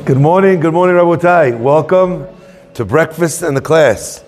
Good morning, Rabotai. Welcome to Breakfast in the Class.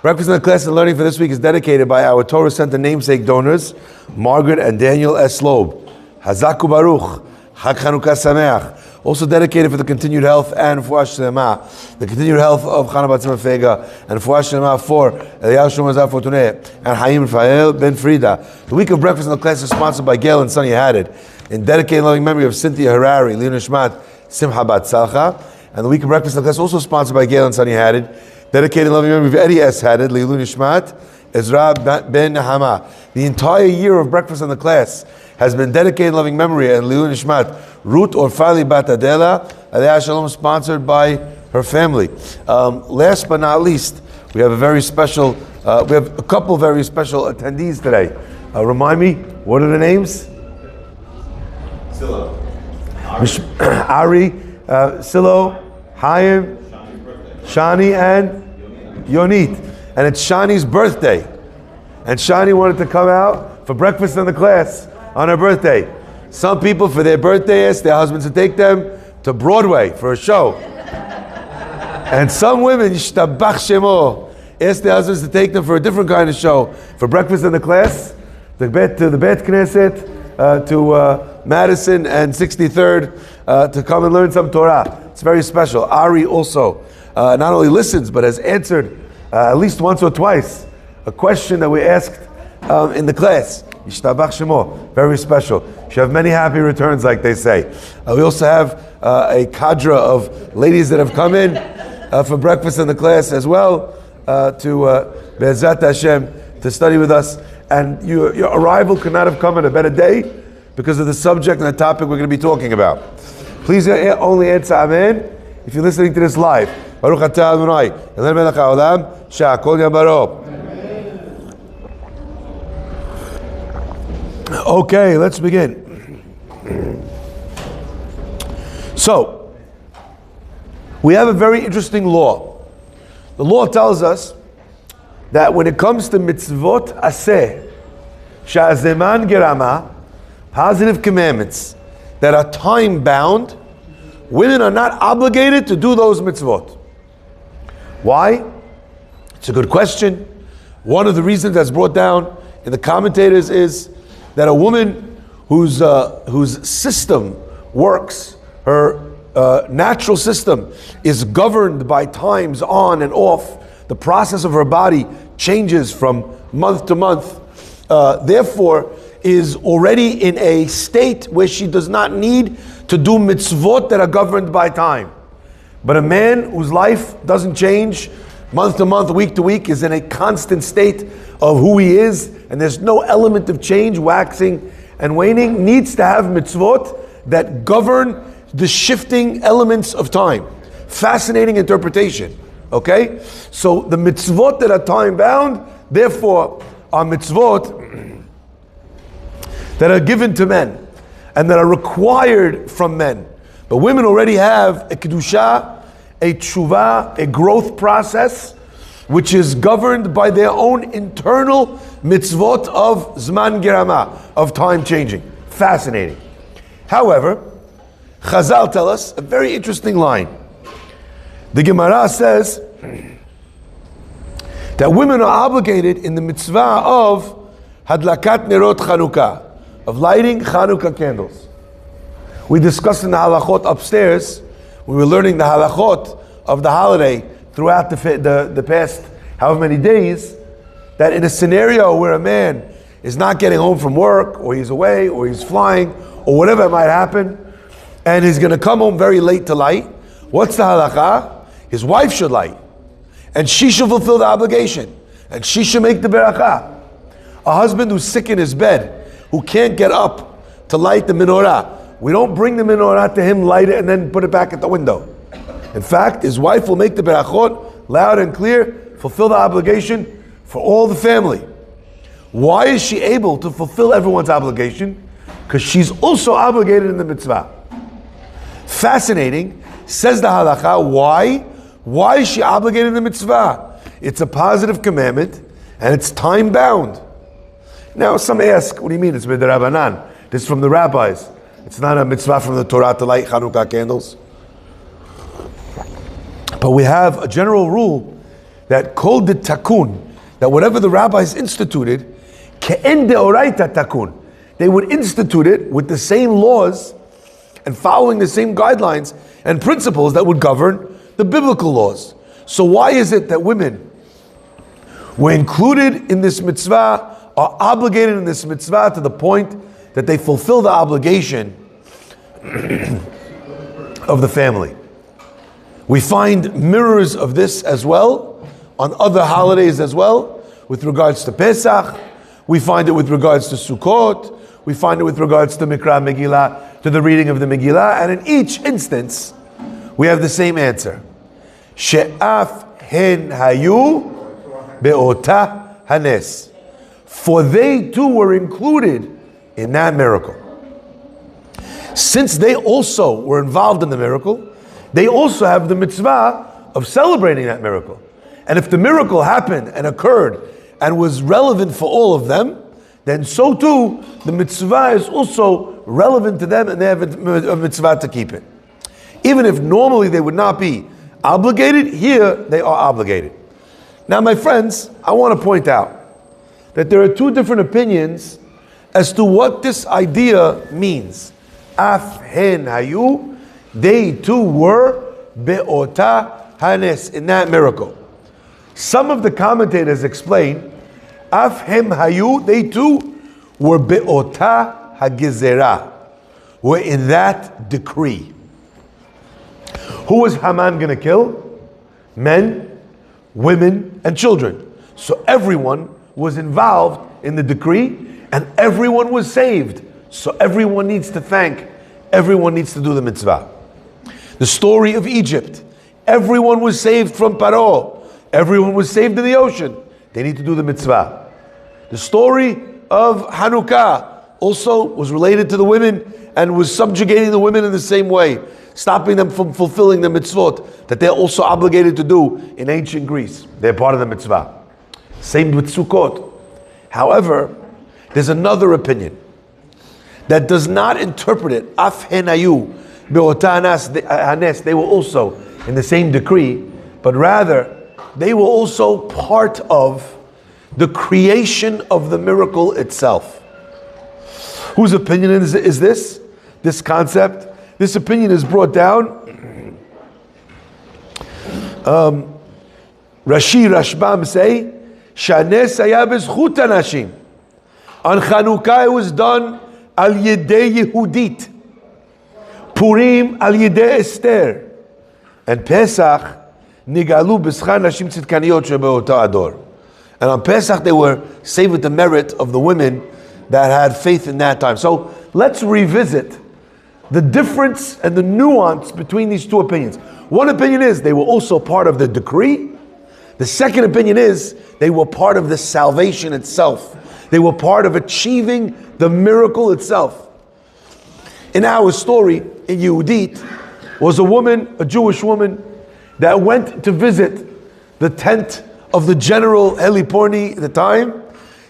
Breakfast in the Class and learning for this week is dedicated by our Torah Center namesake donors, Margaret and Daniel S. Loeb. Hazaku Baruch, Chag Chanukah Sameach. Also dedicated for the continued health and Fuash Shlema, the continued health of Chana Bat Fega, and Fuash Shlema for Eliyahu Shlomo Farhi and Haim Rafael Ben Frida. The week of Breakfast in the Class is sponsored by Gail and Sonny Haddad, in dedicated loving memory of Cynthia Harari, Leon Shmat, Simcha Bat Salcha. And the week of Breakfast in the Class also sponsored by Gail and Sonny Haddad, dedicated loving memory of Eddie S. Haddad, Leilun Shmat, Ezra Ben Nahama. The entire year of Breakfast in the Class has been dedicated loving memory and Leilun Shmat, Ruth Orfali Bat Adela, Aliyah Shalom, sponsored by her family. Last but not least, we have a couple very special attendees today. Remind me, what are the names? Silo. Ari, Silo, Hayim, Shani, and Yonit. And it's Shani's birthday. And Shani wanted to come out for Breakfast in the Class on her birthday. Some people, for their birthday, ask their husbands to take them to Broadway for a show. And some women, Yishtabach Shemo, ask their husbands to take them for a different kind of show. For Breakfast in the Class, to the Bet Knesset, to Madison and 63rd, to come and learn some Torah. It's very special. Ari also not only listens, but has answered at least once or twice a question that we asked in the class. Yishtabach Shemo, very special. She have many happy returns, like they say. We also have a cadre of ladies that have come in for Breakfast in the Class as well, to Be'ezrat Hashem, to study with us. And your arrival could not have come at a better day because of the subject and the topic we're going to be talking about. Please only answer Amen if you're listening to this live. Baruch atah Adonai, Elel melech haolam, she'akol yabaro. Okay, let's begin. So, we have a very interesting law. The law tells us that when it comes to mitzvot aseh, sha'azeman gerama, positive commandments that are time bound, women are not obligated to do those mitzvot. Why? It's a good question. One of the reasons that's brought down in the commentators is that a woman whose system works, her natural system is governed by times on and off. The process of her body changes from month to month. Therefore, is already in a state where she does not need to do mitzvot that are governed by time. But a man whose life doesn't change month to month, week to week, is in a constant state of who he is, and there's no element of change, waxing and waning, needs to have mitzvot that govern the shifting elements of time. Fascinating interpretation. Okay? So the mitzvot that are time bound, therefore, are mitzvot that are given to men and that are required from men. But women already have a kedusha, a tshuva, a growth process, which is governed by their own internal mitzvot of zman gerama, of time changing. Fascinating. However, Chazal tell us a very interesting line. The Gemara says that women are obligated in the mitzvah of hadlakat nerot Chanukah, of lighting Chanukah candles. We discussed in the halachot upstairs, we were learning the halachot of the holiday throughout the past however many days, that in a scenario where a man is not getting home from work, or he's away, or he's flying, or whatever might happen, and he's going to come home very late to light, what's the halakha? His wife should light, and she should fulfill the obligation, and she should make the berakah. A husband who's sick in his bed, who can't get up to light the menorah, we don't bring the menorah to him, light it, and then put it back at the window. In fact, his wife will make the berachot loud and clear, fulfill the obligation for all the family. Why is she able to fulfill everyone's obligation? Because she's also obligated in the mitzvah. Fascinating. Says the halakha, why? Why is she obligated in the mitzvah? It's a positive commandment, and it's time bound. Now, some ask, what do you mean it's midrabanan? This is from the rabbis. It's not a mitzvah from the Torah to light Chanukah candles. But we have a general rule that kol de takun, that whatever the rabbis instituted, ke'en deoraita takun, they would institute it with the same laws and following the same guidelines and principles that would govern the biblical laws. So why is it that women were included in this mitzvah, are obligated in this mitzvah to the point that they fulfill the obligation of the family? We find mirrors of this as well on other holidays as well, with regards to Pesach. We find it with regards to Sukkot. We find it with regards to Mikra Megillah, to the reading of the Megillah. And in each instance, we have the same answer. She'af hen hayu be'ota hanes. For they too were included in that miracle. Since they also were involved in the miracle, they also have the mitzvah of celebrating that miracle. And if the miracle happened and occurred and was relevant for all of them, then so too, the mitzvah is also relevant to them and they have a mitzvah to keep it. Even if normally they would not be obligated, here they are obligated. Now my friends, I want to point out that there are two different opinions as to what this idea means. Af hen hayu, they too were be'ota hanes, in that miracle. Some of the commentators explain, Af hem hayu, they too were be'ota hagizera, were in that decree. Who was Haman going to kill? Men, women, and children. So everyone was involved in the decree, and everyone was saved. So everyone needs to thank, everyone needs to do the mitzvah. The story of Egypt, everyone was saved from Paro. Everyone was saved in the ocean. They need to do the mitzvah. The story of Chanukah also was related to the women and was subjugating the women in the same way, stopping them from fulfilling the mitzvot that they're also obligated to do in ancient Greece. They're part of the mitzvah. Same with Sukkot. However, there's another opinion that does not interpret it. Af henayu be'ota hanes, they were also in the same decree, but rather they were also part of the creation of the miracle itself. Whose opinion is this? This concept? This opinion is brought down. Rashbam say, Shanes haya b'zchut hanashim. On Chanukah it was done al yedei Yehudit. Purim al yedei Esther. And Pesach nigalu b'schar nashim tzidkaniyot shebe'ota ador. And on Pesach they were saved with the merit of the women that had faith in that time. So let's revisit the difference and the nuance between these two opinions. One opinion is they were also part of the decree. The second opinion is they were part of the salvation itself. They were part of achieving the miracle itself. In our story, in Yehudit, was a woman, a Jewish woman, that went to visit the tent of the general Eli Porni at the time.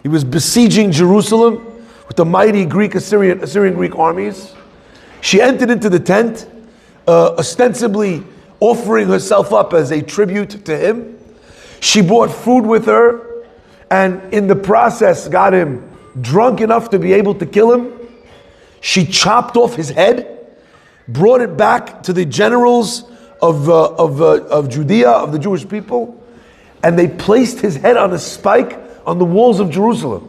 He was besieging Jerusalem with the mighty Assyrian Greek armies. She entered into the tent, ostensibly offering herself up as a tribute to him. She brought food with her, and in the process got him drunk enough to be able to kill him. She chopped off his head, brought it back to the generals of Judea, of the Jewish people, and they placed his head on a spike on the walls of Jerusalem.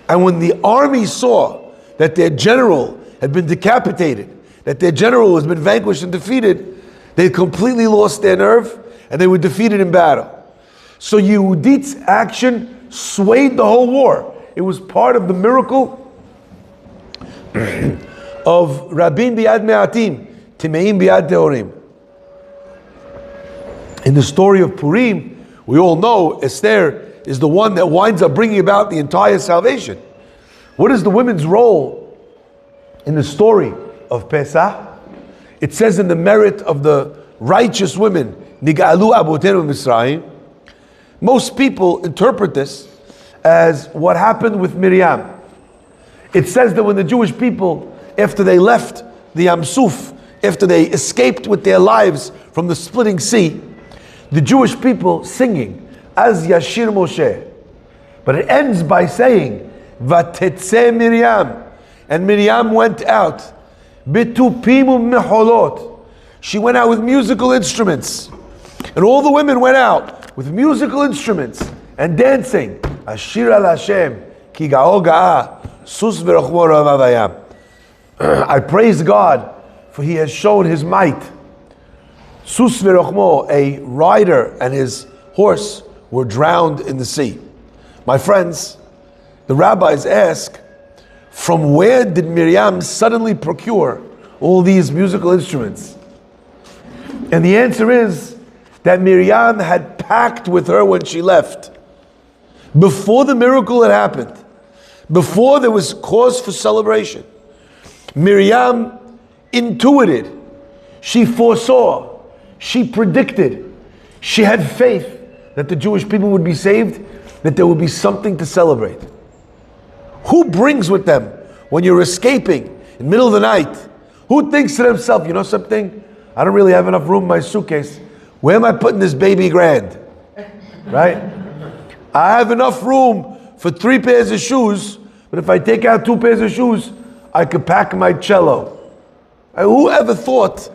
And when the army saw that their general had been decapitated, that their general has been vanquished and defeated, they completely lost their nerve and they were defeated in battle. So Yehudit's action swayed the whole war. It was part of the miracle of Rabin biad me'atim, Timeim biad teorim. In the story of Purim, we all know Esther is the one that winds up bringing about the entire salvation. What is the women's role in the story of Pesach? It says in the merit of the righteous women, Niga'alu abotenu Misraim. Most people interpret this as what happened with Miriam. It says that when the Jewish people, after they left the Yam Suf, after they escaped with their lives from the splitting sea, the Jewish people singing, Az Yashir Moshe. But it ends by saying, Vatetse Miriam. And Miriam went out. Bitupimu meholot. She went out with musical instruments. And all the women went out with musical instruments and dancing. Ashir al Hashem, ki ga'o ga'a, sus v'rachmo v'avayam. I praise God, for He has shown His might. Sus v'rachmo, a rider and his horse were drowned in the sea. My friends, the rabbis ask, from where did Miriam suddenly procure all these musical instruments? And the answer is that Miriam had packed with her when she left. Before the miracle had happened, before there was cause for celebration, Miriam intuited, she foresaw, she predicted, she had faith that the Jewish people would be saved, that there would be something to celebrate. Who brings with them when you're escaping in the middle of the night? Who thinks to themselves, you know something? I don't really have enough room in my suitcase. Where am I putting this baby grand? Right? I have enough room for 3 pairs of shoes, but if I take out 2 pairs of shoes, I could pack my cello. Who ever thought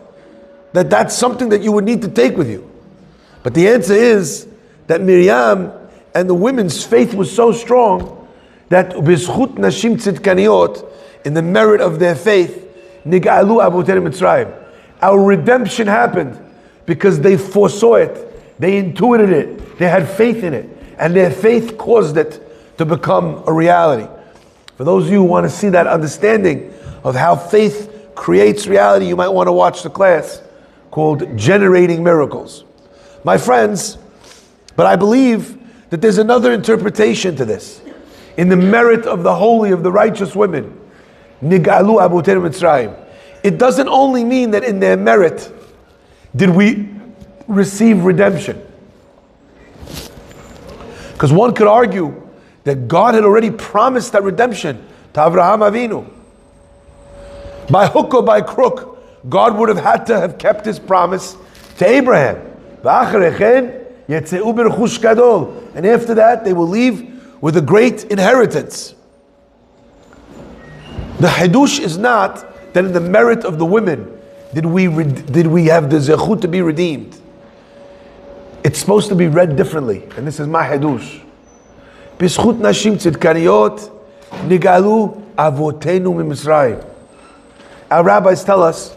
that that's something that you would need to take with you? But the answer is that Miriam and the women's faith was so strong that b'zchut nashim tzidkaniot, in the merit of their faith, nig'alu avotenu Mitzrayim. Our redemption happened because they foresaw it, they intuited it, they had faith in it, and their faith caused it to become a reality. For those of you who want to see that understanding of how faith creates reality, you might want to watch the class called Generating Miracles. My friends, but I believe that there's another interpretation to this. In the merit of the holy, of the righteous women, Nigalu Abotenu Mitzrayim. It doesn't only mean that in their merit did we receive redemption. Because one could argue that God had already promised that redemption to Avraham Avinu. By hook or by crook, God would have had to have kept His promise to Abraham. And after that, they will leave with a great inheritance. The Hidush is not that in the merit of the women did we have the zechut to be redeemed. It's supposed to be read differently, and this is my Hidush. B'zchut nashim tzidkaniyot nigalu avotenu miMisrayim. Our rabbis tell us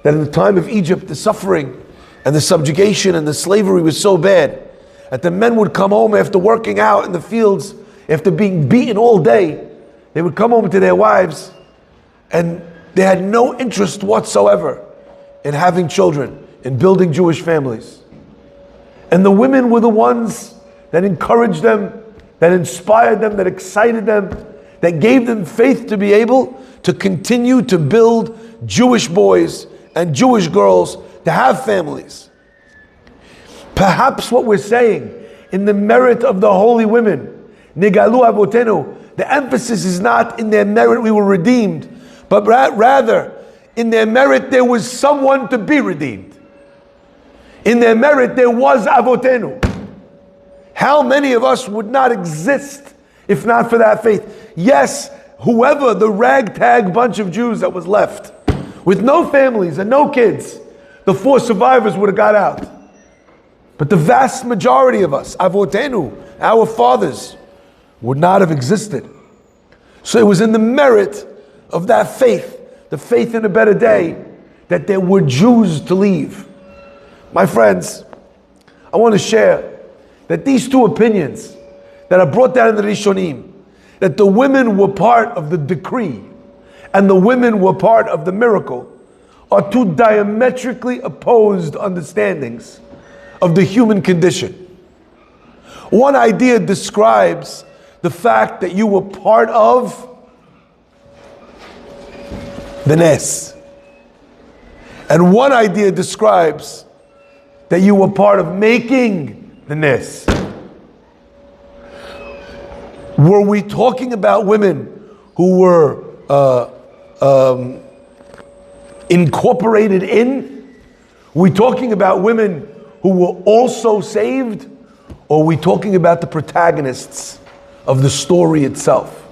that in the time of Egypt, the suffering and the subjugation and the slavery was so bad that the men would come home after working out in the fields, after being beaten all day. They would come home to their wives and they had no interest whatsoever in having children, in building Jewish families. And the women were the ones that encouraged them, that inspired them, that excited them, that gave them faith to be able to continue to build Jewish boys and Jewish girls to have families. Perhaps what we're saying in the merit of the holy women, Nigalu Avotenu, the emphasis is not in their merit we were redeemed, but rather in their merit there was someone to be redeemed. In their merit there was Avotenu. How many of us would not exist if not for that faith? Yes, whoever, the ragtag bunch of Jews that was left, with no families and no kids, the 4 survivors would have got out. But the vast majority of us, Avotenu, our fathers, would not have existed. So it was in the merit of that faith, the faith in a better day, that there were Jews to leave. My friends, I want to share that these 2 opinions that are brought down in the Rishonim, that the women were part of the decree and the women were part of the miracle, are 2 diametrically opposed understandings of the human condition. One idea describes the fact that you were part of the Nes. And one idea describes that you were part of making the Nes. Were we talking about women who were incorporated in? Are we talking about women who were also saved, or are we talking about the protagonists of the story itself?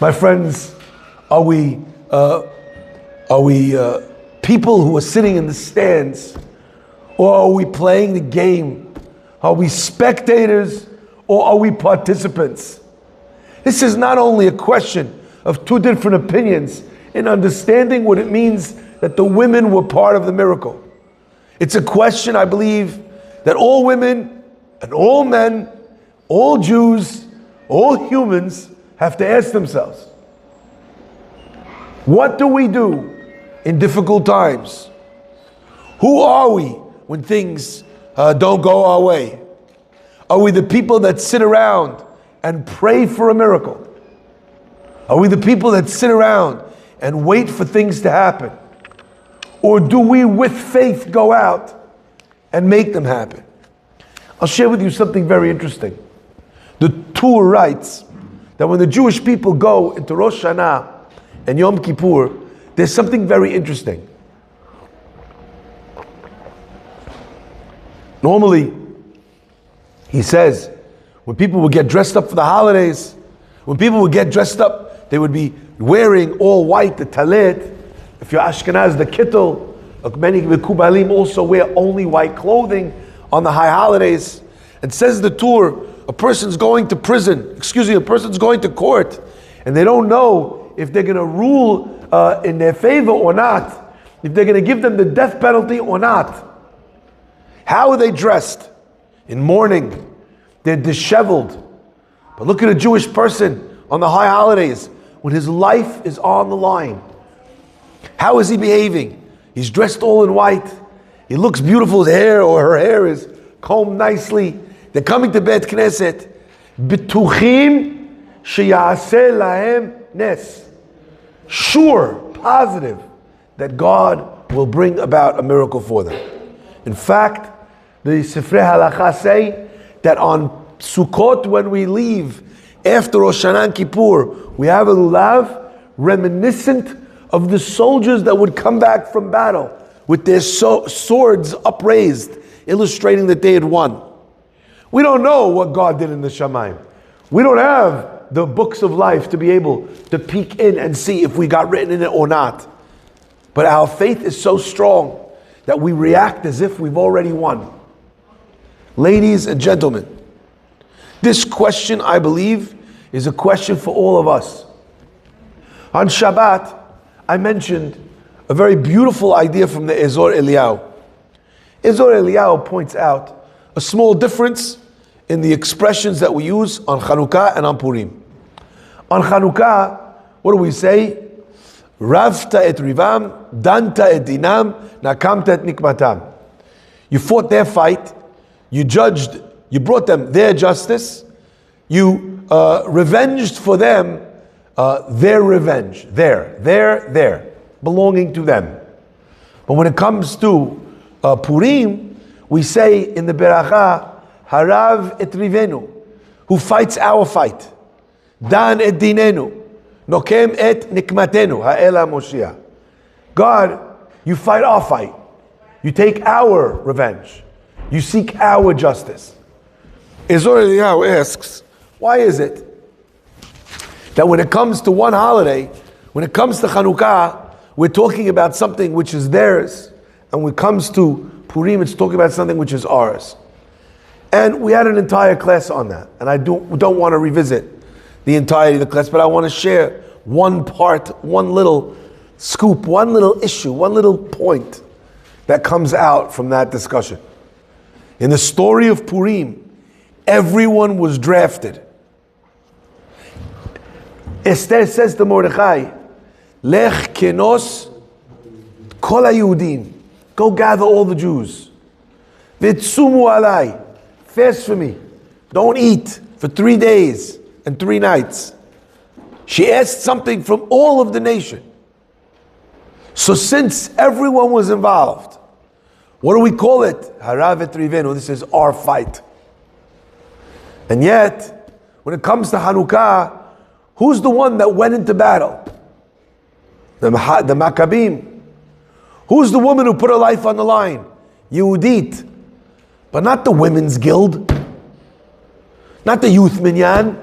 My friends, are we people who are sitting in the stands, or are we playing the game? Are we spectators, or are we participants? This is not only a question of two different opinions in understanding what it means that the women were part of the miracle. It's a question, I believe, that all women and all men, all Jews, all humans have to ask themselves. What do we do in difficult times? Who are we when things don't go our way? Are we the people that sit around and pray for a miracle? Are we the people that sit around and wait for things to happen? Or do we, with faith, go out and make them happen? I'll share with you something very interesting. The Torah writes that when the Jewish people go into Rosh Hashanah and Yom Kippur, there's something very interesting. Normally, he says, when people would get dressed up for the holidays, when people would get dressed up, they would be wearing all white, the talit. If you're Ashkenaz, the kittel. Many Mekubalim also wear only white clothing on the high holidays. And says the Torah, a person's going to court, and they don't know if they're going to rule in their favor or not, if they're going to give them the death penalty or not. How are they dressed? In mourning. They're disheveled. But look at a Jewish person on the high holidays when his life is on the line. How is he behaving? He's dressed all in white. He looks beautiful. His hair or her hair is combed nicely. They're coming to Bet Knesset. Bituchim sheyaseh lahem nes. Sure, positive, that God will bring about a miracle for them. In fact, the Sifrei Halacha say that on Sukkot, when we leave after Rosh Hashanah and Kippur, we have a lulav reminiscent of the soldiers that would come back from battle with their swords upraised, illustrating that they had won. We don't know what God did in the Shamayim. We don't have the books of life to be able to peek in and see if we got written in it or not. But our faith is so strong that we react as if we've already won. Ladies and gentlemen, this question, I believe, is a question for all of us. On Shabbat, I mentioned a very beautiful idea from the Ezor Eliyahu. Ezor Eliyahu points out a small difference in the expressions that we use on Chanukah and on Purim. On Chanukah, what do we say? Ravta et rivam, danta et dinam, nakamta et nikmatam. You fought their fight, you judged, you brought them their justice, you revenged for them their revenge, their, belonging to them. But when it comes to Purim, we say in the Beracha, Harav et rivenu, who fights our fight, Dan et dinenu, Nokem et nikmatenu, ha'ela Moshiach. God, you fight our fight. You take our revenge. You seek our justice. Ezor Eliyahu asks, why is it that when it comes to one holiday, when it comes to Chanukah, we're talking about something which is theirs, and when it comes to Purim, it's talking about something which is ours? And we had an entire class on that, and I don't want to revisit the entirety of the class, but I want to share one part, one little scoop, one little issue, one little point that comes out from that discussion. In the story of Purim, everyone was drafted. Esther says to Mordechai, Lech kenos kol haYehudim, go gather all the Jews. V'tzumu alai, fast for me. Don't eat for 3 days and 3 nights. She asked something from all of the nation. So since everyone was involved, what do we call it? Harav et rivenu, this is our fight. And yet, when it comes to Chanukah, who's the one that went into battle? The Maccabim. Who's the woman who put her life on the line? Yehudit. But not the Women's Guild. Not the Youth Minyan.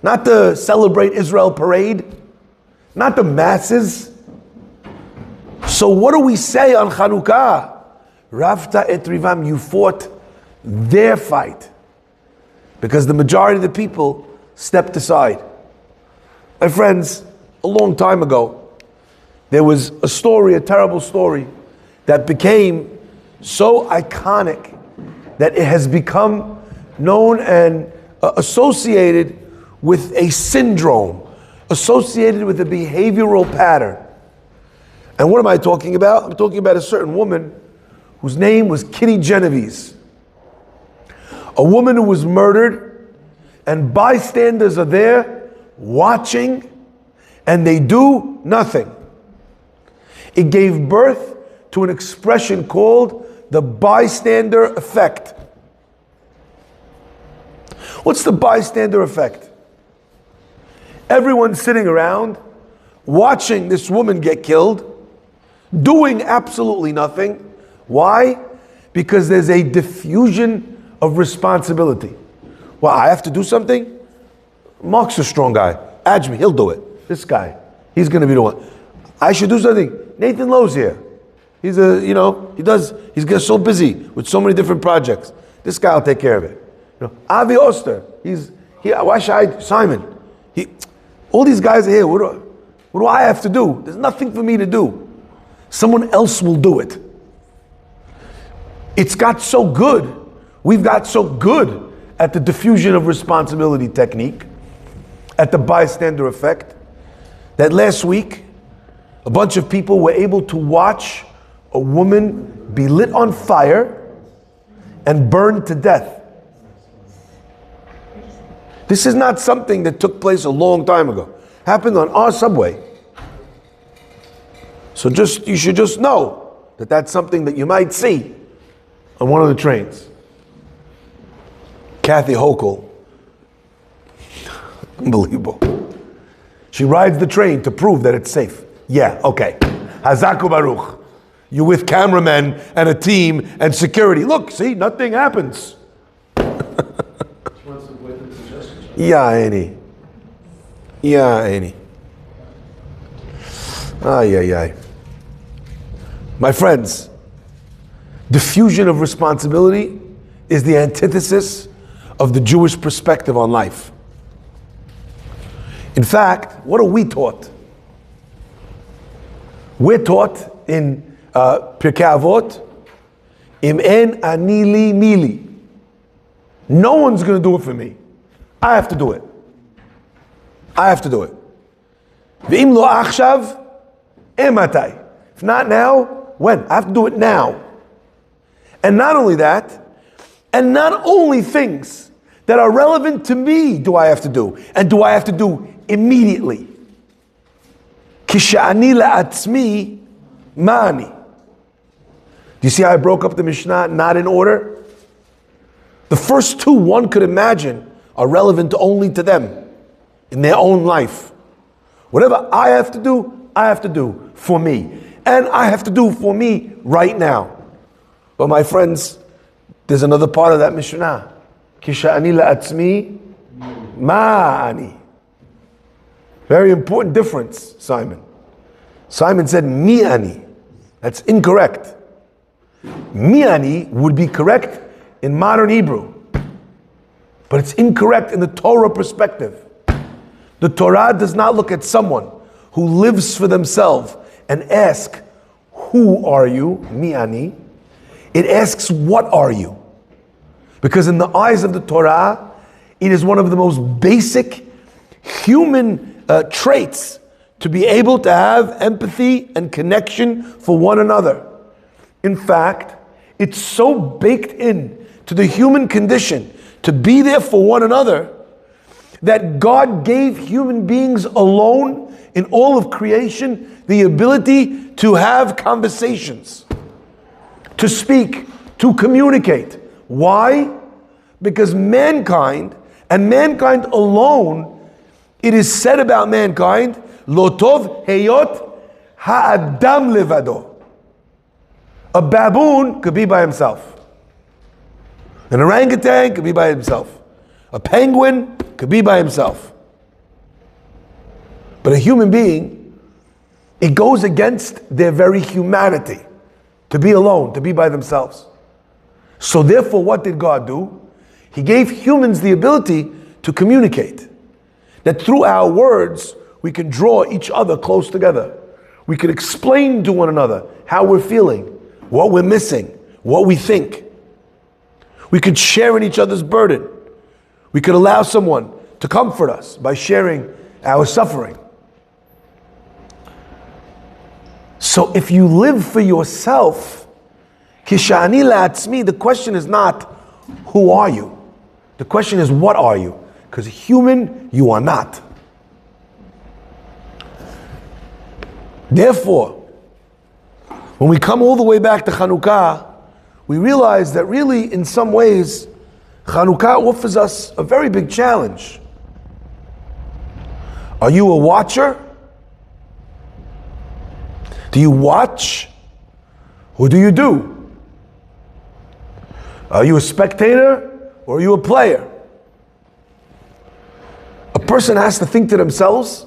Not the Celebrate Israel Parade. Not the masses. So what do we say on Chanukah? Rafta et rivam, you fought their fight. Because the majority of the people stepped aside. My friends, a long time ago, there was a story, a terrible story, that became so iconic that it has become known and associated with a syndrome, associated with a behavioral pattern. And what am I talking about? I'm talking about a certain woman whose name was Kitty Genovese. A woman who was murdered, and bystanders are there watching, and they do nothing. It gave birth to an expression called the bystander effect. What's the bystander effect? Everyone's sitting around, watching this woman get killed, doing absolutely nothing. Why? Because there's a diffusion of responsibility. Well, I have to do something? Mark's a strong guy. Ajmi, he'll do it. This guy, he's going to be the one. I should do something. Nathan Lowe's here. He's he's so busy with so many different projects. This guy will take care of it. Avi Oster, he's here. Why should I? Simon, all these guys are here. What do I have to do? There's nothing for me to do. Someone else will do it. It's got so good. We've got so good at the diffusion of responsibility technique, at the bystander effect, that last week, a bunch of people were able to watch a woman be lit on fire and burned to death. This is not something that took place a long time ago. Happened on our subway. So you should just know that that's something that you might see on one of the trains. Kathy Hochul, unbelievable. She rides the train to prove that it's safe. Yeah, okay. Hazaku Baruch. You with cameramen and a team and security. Look, see, nothing happens. Yeah, Annie. Ay. My friends, diffusion of responsibility is the antithesis of the Jewish perspective on life. In fact, what are we taught? We're taught in Pirkei Avot, Im en ani li mili. No one's going to do it for me. I have to do it. V'im lo achshav, ematay. If not now, when? I have to do it now. And not only that, and not only things that are relevant to me do I have to do, and do I have to do immediately. Kisha'ani la'atzmi ma'ani. Do you see how I broke up the Mishnah, not in order? The first two, one could imagine, are relevant only to them, in their own life. Whatever I have to do for me. And I have to do for me right now. But my friends, there's another part of that Mishnah. Kisha'ani la'atzmi ma'ani. Very important difference, Simon. Simon said mi'ani. That's incorrect. Mi'ani would be correct in modern Hebrew. But it's incorrect in the Torah perspective. The Torah does not look at someone who lives for themselves and ask, who are you? Mi'ani. It asks, what are you? Because in the eyes of the Torah, it is one of the most basic human traits to be able to have empathy and connection for one another. In fact, it's so baked in to the human condition to be there for one another that God gave human beings alone in all of creation the ability to have conversations, to speak, to communicate. Why? Because mankind, and mankind alone, it is said about mankind, Lo tov heyot Ha'adam levado. A baboon could be by himself. An orangutan could be by himself. A penguin could be by himself. But a human being, it goes against their very humanity to be alone, to be by themselves. So therefore, what did God do? He gave humans the ability to communicate. That through our words, we can draw each other close together. We can explain to one another how we're feeling, what we're missing, what we think. We could share in each other's burden. We could allow someone to comfort us by sharing our suffering. So if you live for yourself, kishani la'atzmi, the question is not, who are you? The question is, what are you? Because human, you are not. Therefore, when we come all the way back to Chanukah, we realize that really, in some ways, Chanukah offers us a very big challenge. Are you a watcher? Do you watch? Or do you do? Are you a spectator or are you a player? A person has to think to themselves,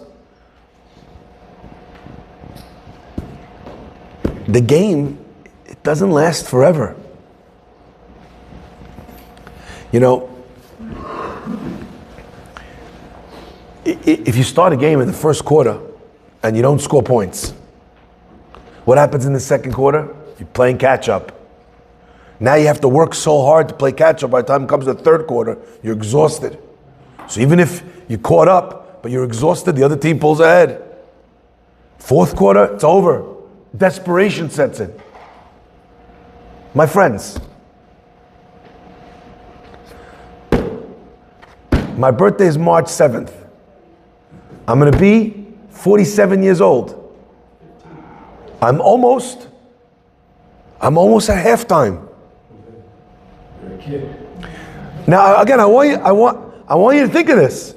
the game, it doesn't last forever. You know, if you start a game in the first quarter and you don't score points, what happens in the second quarter? You're playing catch-up. Now you have to work so hard to play catch-up. By the time it comes to the third quarter, you're exhausted. So even if you're caught up, but you're exhausted, the other team pulls ahead. Fourth quarter, it's over. Desperation sets in. My friends, my birthday is March 7th. I'm going to be 47 years old. I'm almost at halftime. You're a kid. Now, again, I want you to think of this.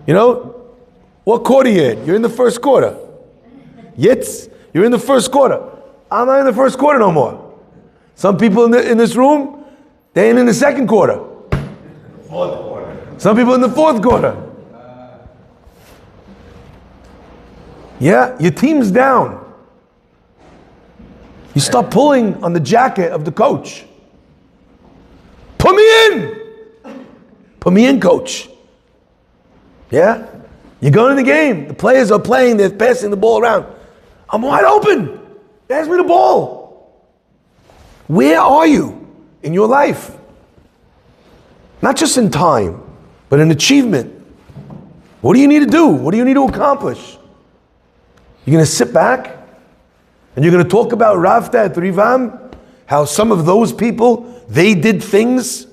You know, what quarter you in? You're in the first quarter. Yitz, you're in the first quarter. I'm not in the first quarter no more. Some people in this room, they ain't in the second quarter. Fourth quarter. Some people in the fourth quarter. Yeah, your team's down. You start pulling on the jacket of the coach. Put me in! Put me in, coach. Yeah? You go in the game. The players are playing. They're passing the ball around. I'm wide open. Pass me the ball. Where are you in your life? Not just in time, but in achievement. What do you need to do? What do you need to accomplish? You're going to sit back and you're going to talk about Ravta at Rivam, how some of those people, they did things.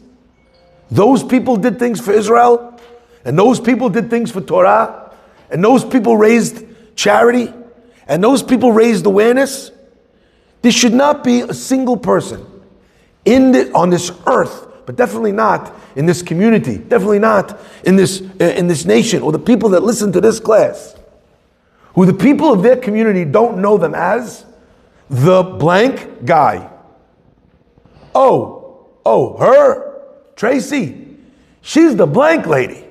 Those people did things for Israel, and those people did things for Torah, and those people raised charity, and those people raised awareness. There should not be a single person on this earth, but definitely not in this community, definitely not in this nation, or the people that listen to this class, who the people of their community don't know them as the blank guy. Oh, her, Tracy, she's the blank lady.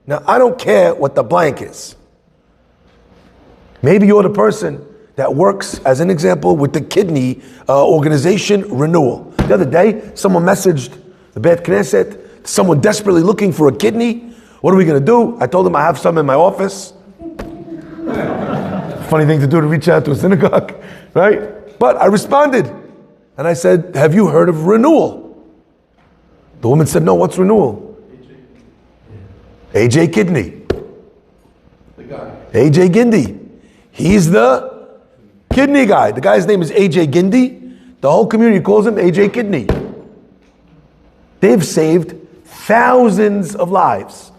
Now, I don't care what the blank is. Maybe you're the person that works, as an example, with the kidney organization Renewal. The other day, someone messaged the Beit Knesset, someone desperately looking for a kidney. What are we going to do? I told them I have some in my office. Funny thing to do, to reach out to a synagogue, right? But I responded, and I said, have you heard of Renewal? The woman said, no, what's Renewal? AJ Kidney. The guy. AJ Gindi. He's the kidney guy. The guy's name is AJ Gindi. The whole community calls him AJ Kidney. They've saved thousands of lives.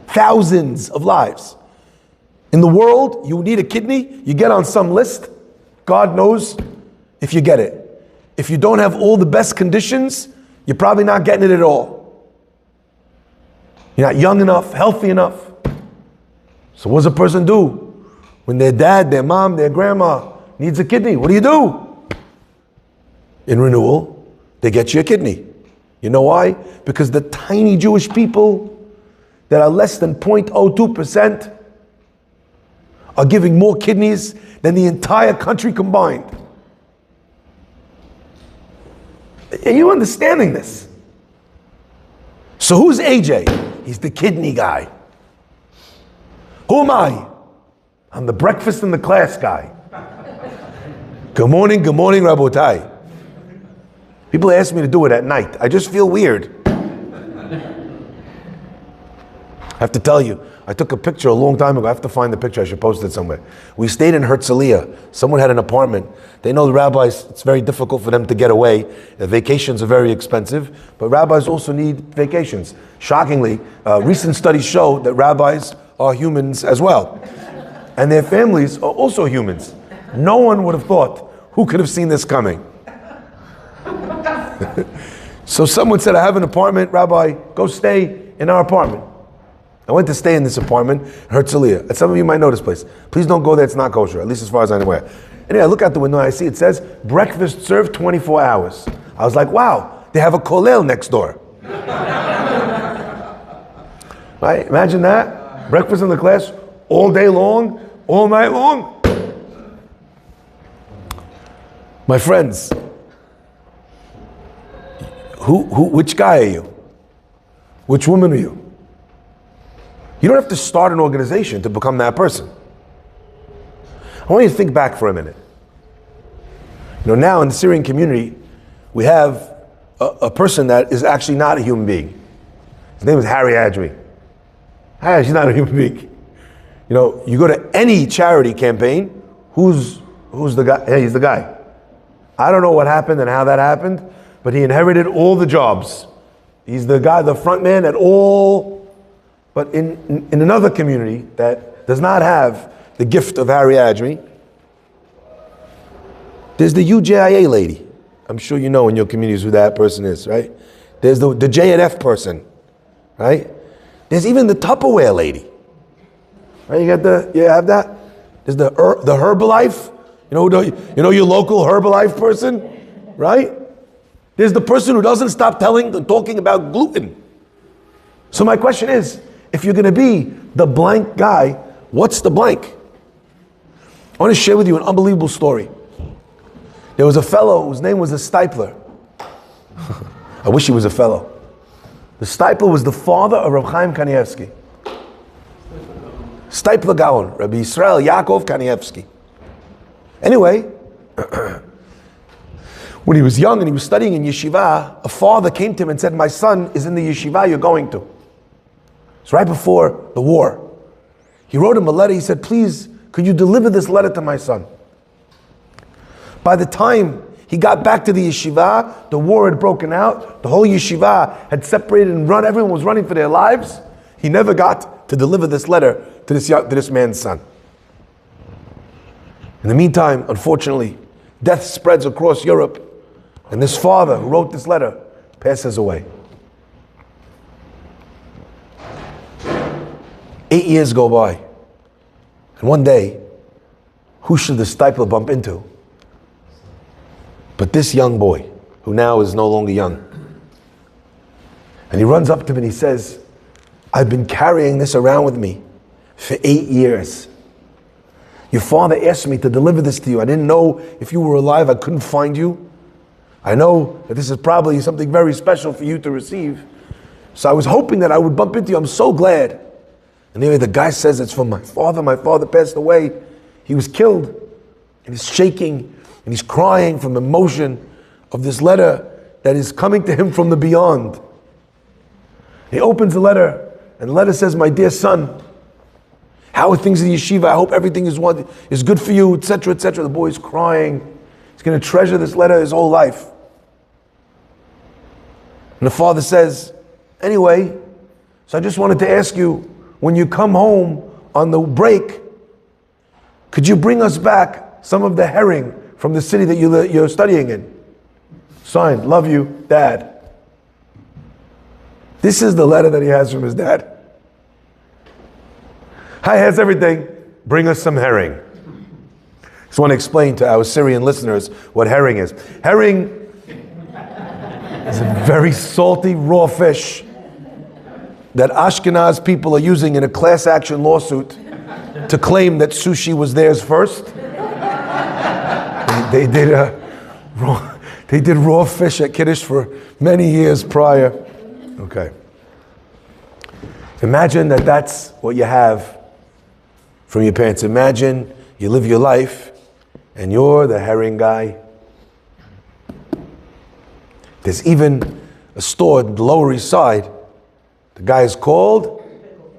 Thousands of lives. In the world, you need a kidney, you get on some list, God knows if you get it. If you don't have all the best conditions, you're probably not getting it at all. You're not young enough, healthy enough. So what does a person do? When their dad, their mom, their grandma needs a kidney, what do? In renewal, they get you a kidney. You know why? Because the tiny Jewish people that are less than 0.02% are giving more kidneys than the entire country combined. Are you understanding this? So who's AJ? He's the kidney guy. Who am I? I'm the breakfast in the class guy. Good morning, Rabotai. People ask me to do it at night. I just feel weird. I have to tell you, I took a picture a long time ago. I have to find the picture. I should post it somewhere. We stayed in Herzliya. Someone had an apartment. They know the rabbis, it's very difficult for them to get away. Vacations are very expensive, but rabbis also need vacations. Shockingly, recent studies show that rabbis are humans as well. And their families are also humans. No one would have thought. Who could have seen this coming? So someone said, I have an apartment, Rabbi, go stay in our apartment. I went to stay in this apartment, Herzliya. And some of you might know this place. Please don't go there, it's not kosher, at least as far as I'm aware. Anyway, I look out the window and I see it says, breakfast served 24 hours. I was like, wow, they have a kollel next door. Right, imagine that. Breakfast in the class, all day long, all night long. My friends, which guy are you? Which woman are you? You don't have to start an organization to become that person. I want you to think back for a minute. You know, now in the Syrian community, we have a person that is actually not a human being. His name is Harry Adjmi. He's not a human being. You know, you go to any charity campaign, who's the guy? Hey, he's the guy. I don't know what happened and how that happened, but he inherited all the jobs. He's the guy, the front man at all. But in another community that does not have the gift of Harry Adjmi, there's the UJIA lady. I'm sure you know in your communities who that person is, right? There's the J&F person, right? There's even the Tupperware lady. Right? You have that? There's the Herbalife. You know your local Herbalife person, right? There's the person who doesn't stop talking about gluten. So my question is, if you're going to be the blank guy, what's the blank? I want to share with you an unbelievable story. There was a fellow whose name was a Stipler. I wish he was a fellow. The Stipler was the father of Reb Chaim Kanievsky. Stipler Gaon, Rabbi Yisrael Yaakov Kanievsky. Anyway, when he was young and he was studying in yeshiva, a father came to him and said, my son is in the yeshiva you're going to. It's right before the war. He wrote him a letter. He said, please, could you deliver this letter to my son? By the time he got back to the yeshiva, the war had broken out. The whole yeshiva had separated and run. Everyone was running for their lives. He never got to deliver this letter to this man's son. In the meantime, unfortunately, death spreads across Europe. And this father who wrote this letter passes away. 8 years go by. And one day, who should the Stipler bump into? But this young boy, who now is no longer young. And he runs up to him and he says, I've been carrying this around with me for 8 years. Your father asked me to deliver this to you. I didn't know if you were alive. I couldn't find you. I know that this is probably something very special for you to receive. So I was hoping that I would bump into you. I'm so glad. And anyway, the guy says, it's from my father. My father passed away. He was killed. And he's shaking and he's crying from the emotion of this letter that is coming to him from the beyond. He opens the letter and the letter says, my dear son, how are things in yeshiva? I hope everything is good for you, etc., etc. The boy's crying. He's going to treasure this letter his whole life. And the father says, anyway, so I just wanted to ask you, when you come home on the break, could you bring us back some of the herring from the city that you're studying in? Signed, love you, Dad. This is the letter that he has from his dad. He has everything. bring us some herring. Just want to explain to our Syrian listeners what herring is. Herring is a very salty, raw fish that Ashkenaz people are using in a class action lawsuit to claim that sushi was theirs first. They did raw fish at Kiddush for many years prior. Okay. Imagine that that's what you have from your parents. Imagine you live your life and you're the herring guy. There's even a store in the Lower East Side. The guy is called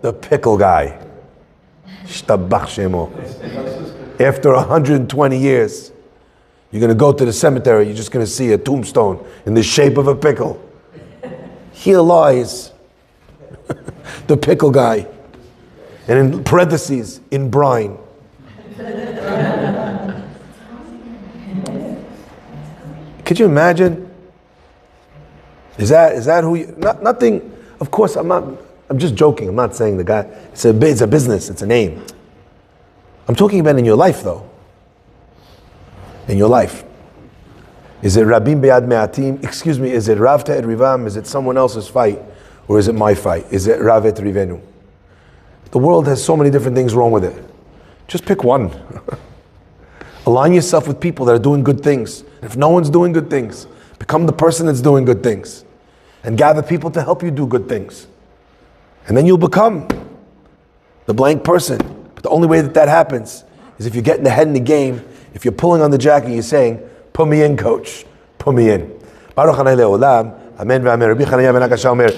the pickle guy. Shtabach Shemo. After 120 years, you're going to go to the cemetery, you're just going to see a tombstone in the shape of a pickle. Here lies the pickle guy. And in parentheses, in brine. Could you imagine? Is that who you, nothing, of course I'm just joking, I'm not saying the guy, it's a business, it's a name. I'm talking about in your life though. In your life. Is it Rabim Be'ad Me'atim? Excuse me, is it Rav Te'ed Rivam? Is it someone else's fight? Or is it my fight? Is it Rav Et Rivenu? The world has so many different things wrong with it. Just pick one. Align yourself with people that are doing good things. If no one's doing good things, become the person that's doing good things. And gather people to help you do good things. And then you'll become the blank person. But the only way that happens is if you're getting ahead in the game, if you're pulling on the jacket and you're saying, put me in, coach, put me in. Baruch Hanai Le'olam, Amen v'Amen. Rabbi Chananya ben Akasha omer,